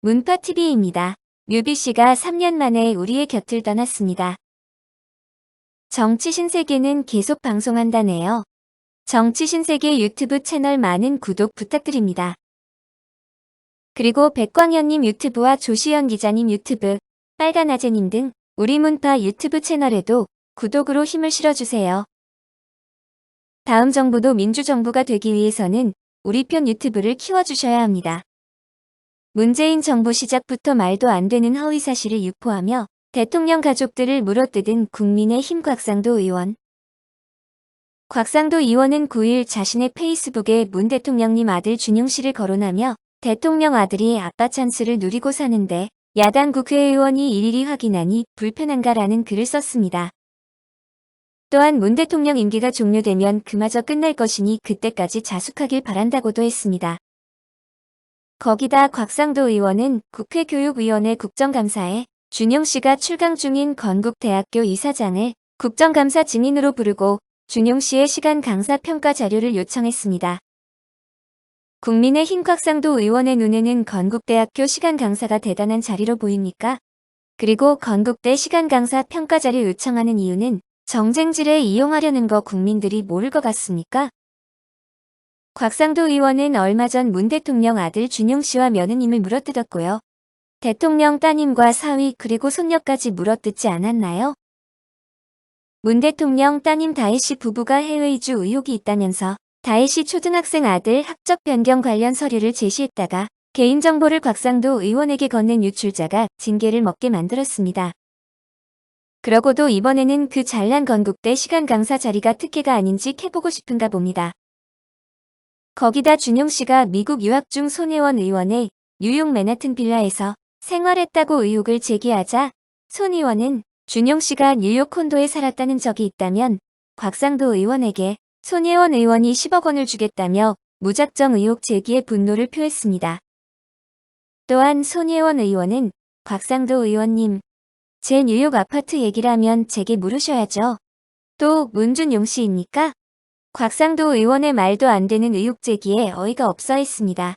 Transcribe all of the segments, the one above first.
문파TV입니다. 뮤비씨가 3년 만에 우리의 곁을 떠났습니다. 정치 신세계는 계속 방송한다네요. 정치 신세계 유튜브 채널 많은 구독 부탁드립니다. 그리고 백광현님 유튜브와 조시연 기자님 유튜브, 빨간아재님 등 우리 문파 유튜브 채널에도 구독으로 힘을 실어주세요. 다음 정부도 민주정부가 되기 위해서는 우리 편 유튜브를 키워주셔야 합니다. 문재인 정부 시작부터 말도 안 되는 허위사실을 유포하며 대통령 가족들을 물어뜯은 국민의힘 곽상도 의원. 곽상도 의원은 9일 자신의 페이스북에 문 대통령님 아들 준용 씨를 거론하며 대통령 아들이 아빠 찬스를 누리고 사는데 야당 국회의원이 일일이 확인하니 불편한가라는 글을 썼습니다. 또한 문 대통령 임기가 종료되면 그마저 끝날 것이니 그때까지 자숙하길 바란다고도 했습니다. 거기다 곽상도 의원은 국회교육위원회 국정감사에 준용 씨가 출강 중인 건국대학교 이사장을 국정감사 증인으로 부르고 준용 씨의 시간 강사 평가 자료를 요청했습니다. 국민의힘 곽상도 의원의 눈에는 건국대학교 시간 강사가 대단한 자리로 보입니까? 그리고 건국대 시간 강사 평가 자료 요청하는 이유는 정쟁질에 이용하려는 거 국민들이 모를 것 같습니까? 곽상도 의원은 얼마 전 문 대통령 아들 준용 씨와 며느님을 물어뜯었고요. 대통령 따님과 사위 그리고 손녀까지 물어뜯지 않았나요? 문 대통령 따님 다혜 씨 부부가 해외 이주 의혹이 있다면서 다혜 씨 초등학생 아들 학적 변경 관련 서류를 제시했다가 개인정보를 곽상도 의원에게 건넨 유출자가 징계를 먹게 만들었습니다. 그러고도 이번에는 그 잘난 건국대 시간 강사 자리가 특혜가 아닌지 캐보고 싶은가 봅니다. 거기다 준용 씨가 미국 유학 중 손혜원 의원의 뉴욕 맨하튼 빌라에서 생활했다고 의혹을 제기하자 손 의원은 준용 씨가 뉴욕 콘도에 살았다는 적이 있다면 곽상도 의원에게 손혜원 의원이 10억 원을 주겠다며 무작정 의혹 제기에 분노를 표했습니다. 또한 손혜원 의원은 곽상도 의원님, 제 뉴욕 아파트 얘기라면 제게 물으셔야죠. 또 문준용 씨입니까? 곽상도 의원의 말도 안 되는 의혹 제기에 어이가 없어 했습니다.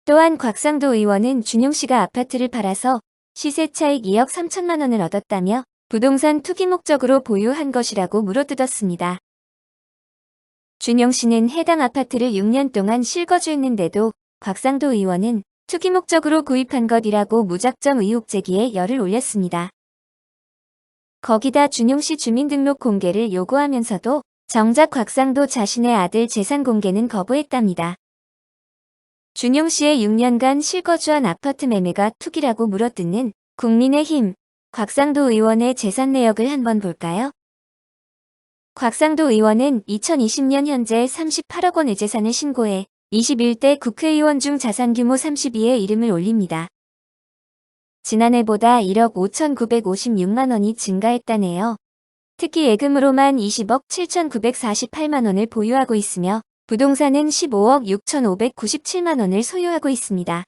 또한 곽상도 의원은 준용 씨가 아파트를 팔아서 시세 차익 2억 3천만 원을 얻었다며 부동산 투기 목적으로 보유한 것이라고 물어뜯었습니다. 준용 씨는 해당 아파트를 6년 동안 실거주했는데도 곽상도 의원은 투기 목적으로 구입한 것이라고 무작정 의혹 제기에 열을 올렸습니다. 거기다 준용 씨 주민등록 공개를 요구하면서도 정작 곽상도 자신의 아들 재산 공개는 거부했답니다. 준용 씨의 6년간 실거주한 아파트 매매가 투기라고 물어뜯는 국민의힘 곽상도 의원의 재산 내역을 한번 볼까요? 곽상도 의원은 2020년 현재 38억 원의 재산을 신고해 21대 국회의원 중 자산 규모 32에 이름을 올립니다. 지난해보다 1억 5,956만 원이 증가했다네요. 특히 예금으로만 20억 7,948만 원을 보유하고 있으며 부동산은 15억 6,597만 원을 소유하고 있습니다.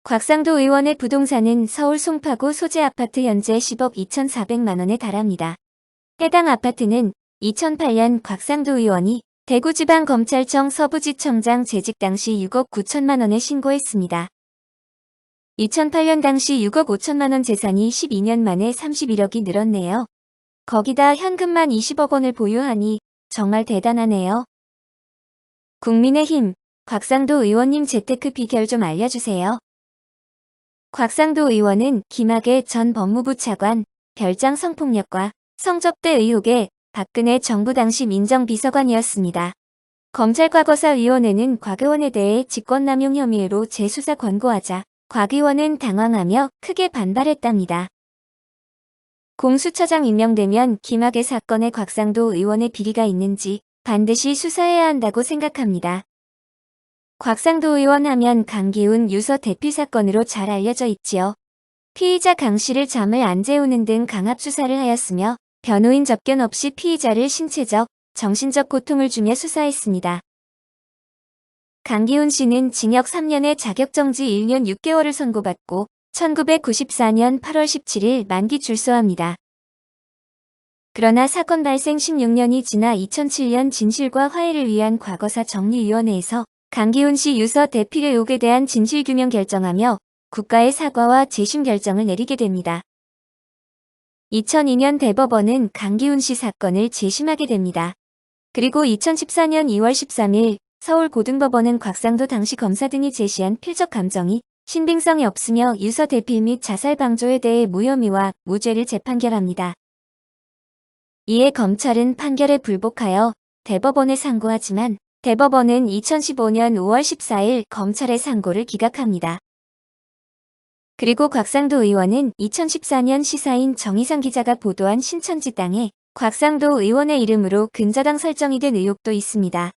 곽상도 의원의 부동산은 서울 송파구 소재 아파트 현재 10억 2,400만 원에 달합니다. 해당 아파트는 2008년 곽상도 의원이 대구지방검찰청 서부지청장 재직 당시 6억 9천만 원에 신고했습니다. 2008년 당시 6억 5천만 원 재산이 12년 만에 31억이 늘었네요. 거기다 현금만 20억 원을 보유하니 정말 대단하네요. 국민의힘 곽상도 의원님 재테크 비결 좀 알려주세요. 곽상도 의원은 김학의 전 법무부 차관, 별장 성폭력과 성접대 의혹에 박근혜 정부 당시 민정비서관이었습니다. 검찰과거사위원회는 곽 의원에 대해 직권남용 혐의로 재수사 권고하자 곽 의원은 당황하며 크게 반발했답니다. 공수처장 임명되면 김학의 사건에 곽상도 의원의 비리가 있는지 반드시 수사해야 한다고 생각합니다. 곽상도 의원 하면 강기훈 유서 대피 사건으로 잘 알려져 있지요. 피의자 강 씨를 잠을 안 재우는 등 강압 수사를 하였으며 변호인 접견 없이 피의자를 신체적, 정신적 고통을 주며 수사했습니다. 강기훈 씨는 징역 3년에 자격정지 1년 6개월을 선고받고 1994년 8월 17일 만기 출소합니다. 그러나 사건 발생 16년이 지나 2007년 진실과 화해를 위한 과거사 정리위원회에서 강기훈 씨 유서 대필 의혹에 대한 진실규명 결정하며 국가의 사과와 재심 결정을 내리게 됩니다. 2002년 대법원은 강기훈 씨 사건을 재심하게 됩니다. 그리고 2014년 2월 13일 서울고등법원은 곽상도 당시 검사 등이 제시한 필적 감정이 신빙성이 없으며 유서 대필 및 자살 방조에 대해 무혐의와 무죄를 재판결합니다. 이에 검찰은 판결에 불복하여 대법원에 상고하지만 대법원은 2015년 5월 14일 검찰의 상고를 기각합니다. 그리고 곽상도 의원은 2014년 시사인 정의상 기자가 보도한 신천지 땅에 곽상도 의원의 이름으로 근저당 설정이 된 의혹도 있습니다.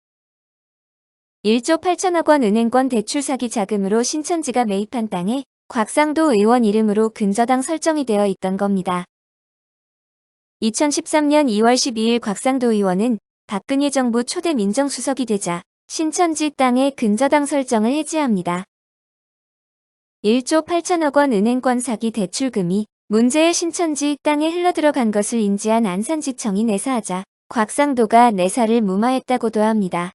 1조 8천억 원 은행권 대출 사기 자금으로 신천지가 매입한 땅에 곽상도 의원 이름으로 근저당 설정이 되어 있던 겁니다. 2013년 2월 12일 곽상도 의원은 박근혜 정부 초대 민정수석이 되자 신천지 땅의 근저당 설정을 해지합니다. 1조 8천억 원 은행권 사기 대출금이 문제의 신천지 땅에 흘러들어간 것을 인지한 안산지청이 내사하자 곽상도가 내사를 무마했다고도 합니다.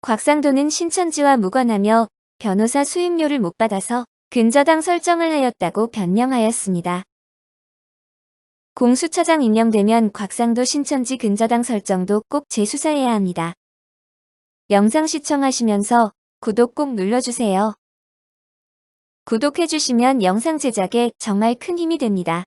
곽상도는 신천지와 무관하며 변호사 수임료를 못 받아서 근저당 설정을 하였다고 변명하였습니다. 공수처장 임명되면 곽상도 신천지 근저당 설정도 꼭 재수사해야 합니다. 영상 시청하시면서 구독 꼭 눌러주세요. 구독해주시면 영상 제작에 정말 큰 힘이 됩니다.